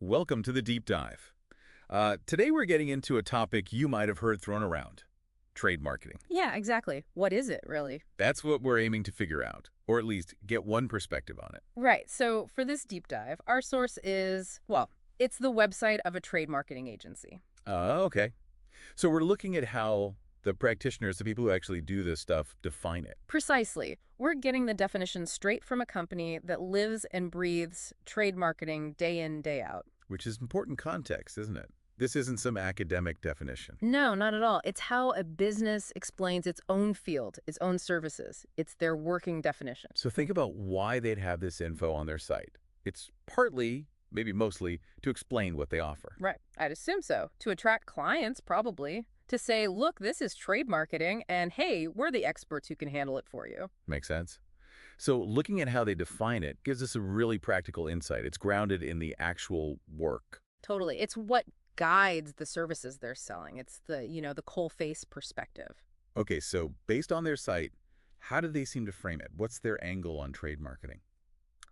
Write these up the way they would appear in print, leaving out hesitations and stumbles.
Welcome to the Deep Dive. Today we're getting into a topic you might have heard thrown around, trade marketing. Yeah, exactly. What is it, really? That's what we're aiming to figure out, or at least get one perspective on it. Right. So for this deep dive, our source is, well, it's the website of a trade marketing agency. Okay. So we're looking at how the practitioners, the people who actually do this stuff, define it, Precisely. We're getting the definition straight from a company that lives and breathes trade marketing day in, day out. which is important context, isn't it? This isn't some academic definition. No, not at all. It's how a business explains its own field, its own services. It's their working definition. So think about why they'd have this info on their site. It's partly, maybe mostly, to explain what they offer. Right. I'd assume so. To attract clients, probably. To say, look, this is trade marketing, and hey, we're the experts who can handle it for you. Make sense? So looking at how they define it gives us a really practical insight. It's grounded in the actual work. Totally. It's what guides the services they're selling. It's the coal face perspective. Okay, so based on their site, how do they seem to frame it? What's their angle on trade marketing?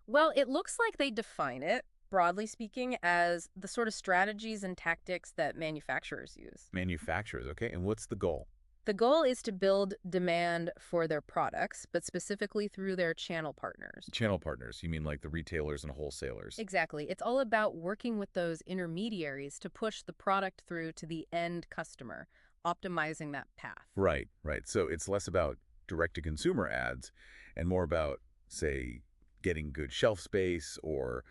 Well, it looks like they define it, broadly speaking, as the sort of strategies and tactics that manufacturers use. Manufacturers, okay? And what's the goal? The goal is to build demand for their products, but specifically through their channel partners. Channel partners, you mean like the retailers and wholesalers? Exactly. It's all about working with those intermediaries to push the product through to the end customer, optimizing that path. Right, right. So it's less about direct-to-consumer ads and more about, say, getting good shelf space or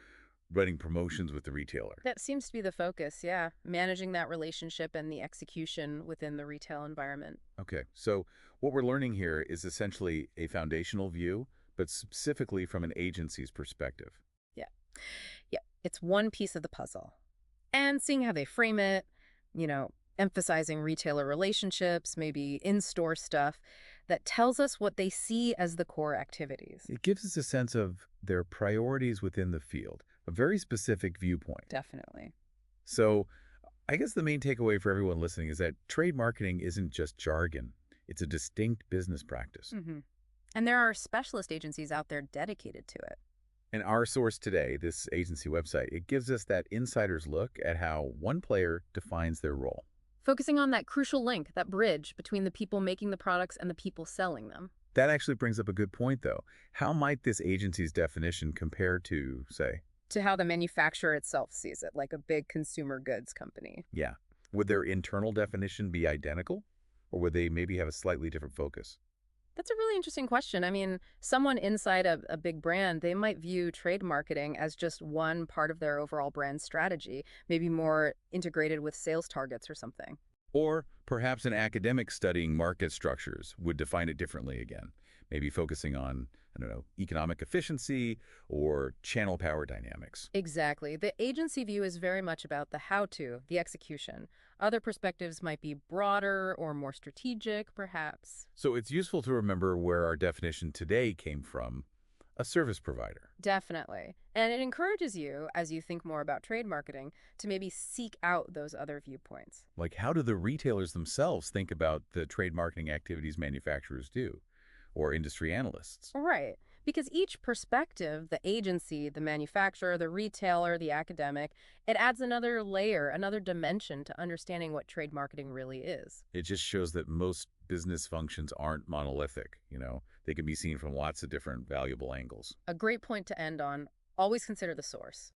running promotions with the retailer. That seems to be the focus, yeah. Managing that relationship and the execution within the retail environment. Okay, so what we're learning here is essentially a foundational view, but specifically from an agency's perspective. Yeah. Yeah. It's one piece of the puzzle. And seeing how they frame it, you know, emphasizing retailer relationships, maybe in-store stuff, that tells us what they see as the core activities. It gives us a sense of their priorities within the field, a very specific viewpoint. Definitely. So I guess the main takeaway for everyone listening is that trade marketing isn't just jargon. It's a distinct business practice. Hmm. And there are specialist agencies out there dedicated to it. And our source today, this agency website, it gives us that insider's look at how one player defines their role. Focusing on that crucial link, that bridge between the people making the products and the people selling them. That actually brings up a good point, though. How might this agency's definition compare to, say, To how the manufacturer itself sees it, like a big consumer goods company. yeah, would their internal definition be identical? Or would they maybe have a slightly different focus? That's a really interesting question. I mean, someone inside a big brand, they might view trade marketing as just one part of their overall brand strategy, maybe more integrated with sales targets or something. Or perhaps an academic studying market structures would define it differently again, maybe focusing on, I don't know, economic efficiency or channel power dynamics. Exactly. The agency view is very much about the how-to, the execution. Other perspectives might be broader or more strategic, perhaps. So it's useful to remember where our definition today came from, a service provider. Definitely. And it encourages you, as you think more about trade marketing, to maybe seek out those other viewpoints. Like, how do the retailers themselves think about the trade marketing activities manufacturers do, or industry analysts? Right. Because each perspective, the agency, the manufacturer, the retailer, the academic, it adds another layer, another dimension to understanding what trade marketing really is. It just shows that most business functions aren't monolithic, you know? They can be seen from lots of different valuable angles. A great point to end on. Always consider the source.